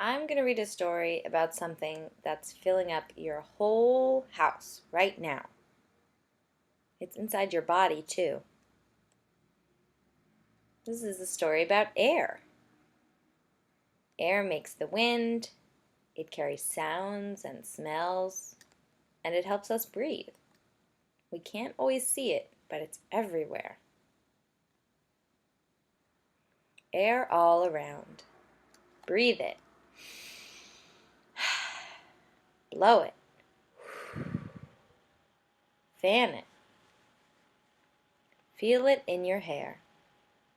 I'm going to read a story about something that's filling up your whole house right now. It's inside your body, too. This is a story about air. Air makes the wind, it carries sounds and smells, and it helps us breathe. We can't always see it, but it's everywhere. Air all around. Breathe it. Blow it. Fan it. Feel it in your hair.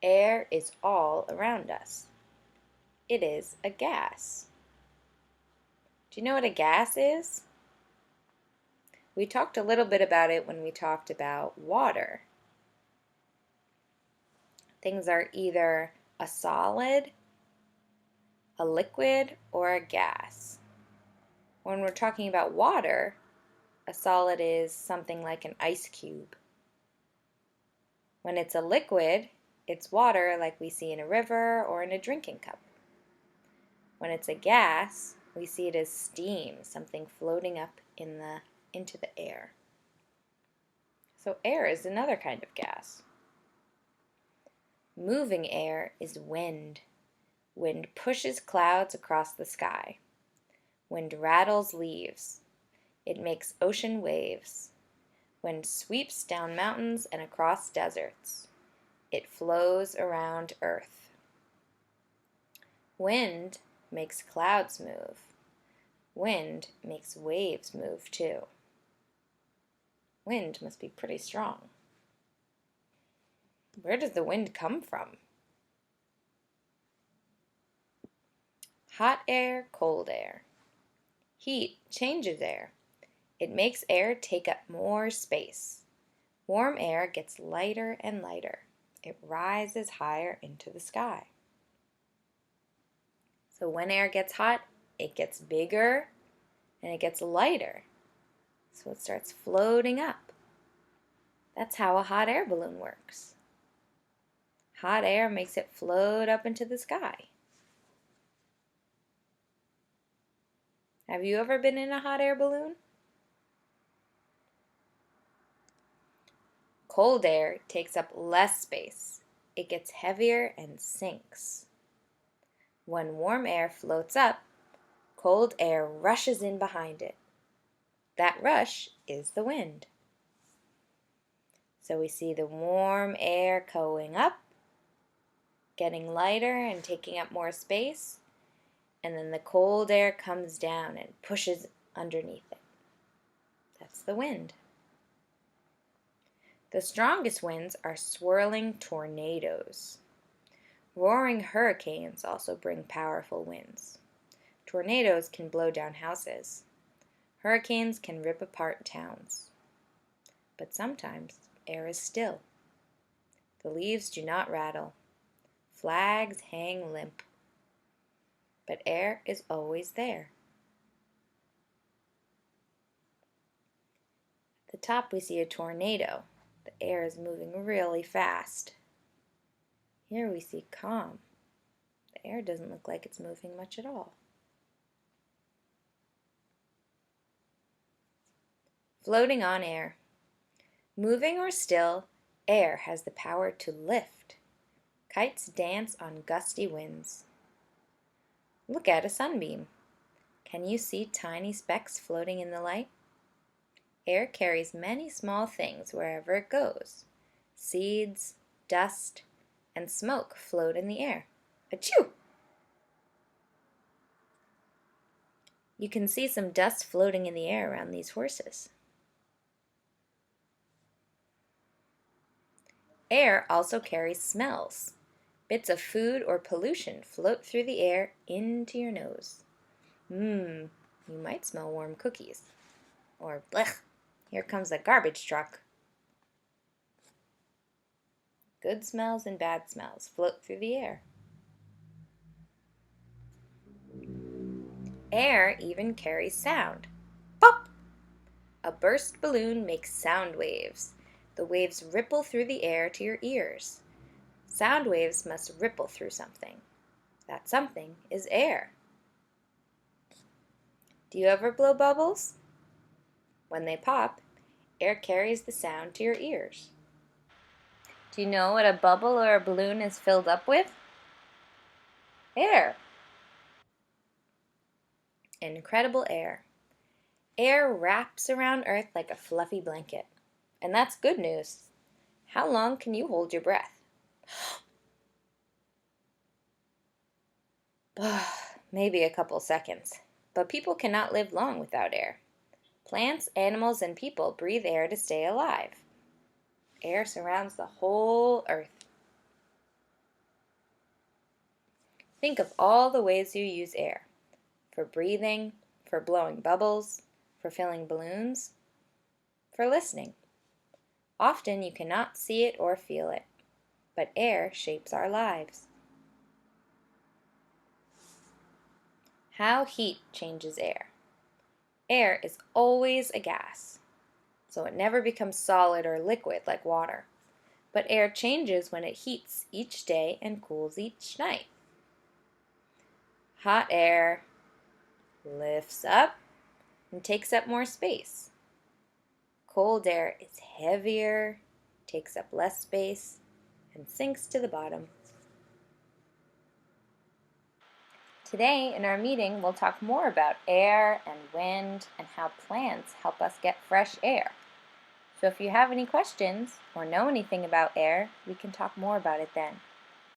Air is all around us. It is a gas. Do you know what a gas is? We talked a little bit about it when we talked about water. Things are either a solid, a liquid, or a gas. When we're talking about water, a solid is something like an ice cube. When it's a liquid, it's water like we see in a river or in a drinking cup. When it's a gas, we see it as steam, something floating up into the air. So air is another kind of gas. Moving air is wind. Wind pushes clouds across the sky. Wind rattles leaves. It makes ocean waves. Wind sweeps down mountains and across deserts. It flows around earth. Wind makes clouds move. Wind makes waves move too. Wind must be pretty strong. Where does the wind come from? Hot air, cold air. Heat changes air. It makes air take up more space. Warm air gets lighter and lighter. It rises higher into the sky. So when air gets hot, it gets bigger and it gets lighter. So it starts floating up. That's how a hot air balloon works. Hot air makes it float up into the sky. Have you ever been in a hot air balloon? Cold air takes up less space. It gets heavier and sinks. When warm air floats up, cold air rushes in behind it. That rush is the wind. So we see the warm air going up, getting lighter and taking up more space, and then the cold air comes down and pushes underneath it. That's the wind. The strongest winds are swirling tornadoes. Roaring hurricanes also bring powerful winds. Tornadoes can blow down houses. Hurricanes can rip apart towns. But sometimes air is still. The leaves do not rattle. Flags hang limp. But air is always there. At the top we see a tornado. The air is moving really fast. Here we see calm. The air doesn't look like it's moving much at all. Floating on air. Moving or still, air has the power to lift. Kites dance on gusty winds. Look at a sunbeam. Can you see tiny specks floating in the light? Air carries many small things wherever it goes. Seeds, dust, and smoke float in the air. Achoo! You can see some dust floating in the air around these horses. Air also carries smells. Bits of food or pollution float through the air into your nose. You might smell warm cookies. Or, blech, here comes a garbage truck. Good smells and bad smells float through the air. Air even carries sound. Pop! A burst balloon makes sound waves. The waves ripple through the air to your ears. Sound waves must ripple through something. That something is air. Do you ever blow bubbles? When they pop, air carries the sound to your ears. Do you know what a bubble or a balloon is filled up with? Air. Incredible air. Air wraps around Earth like a fluffy blanket. And that's good news. How long can you hold your breath? Maybe a couple seconds. But people cannot live long without air. Plants, animals, and people breathe air to stay alive. Air surrounds the whole Earth. Think of all the ways you use air. For breathing, for blowing bubbles, for filling balloons, for listening. Often you cannot see it or feel it, but air shapes our lives. How heat changes air. Air is always a gas, so it never becomes solid or liquid like water. But air changes when it heats each day and cools each night. Hot air lifts up and takes up more space. Cold air is heavier, takes up less space, and sinks to the bottom. Today in our meeting, we'll talk more about air and wind and how plants help us get fresh air. So if you have any questions or know anything about air, we can talk more about it then.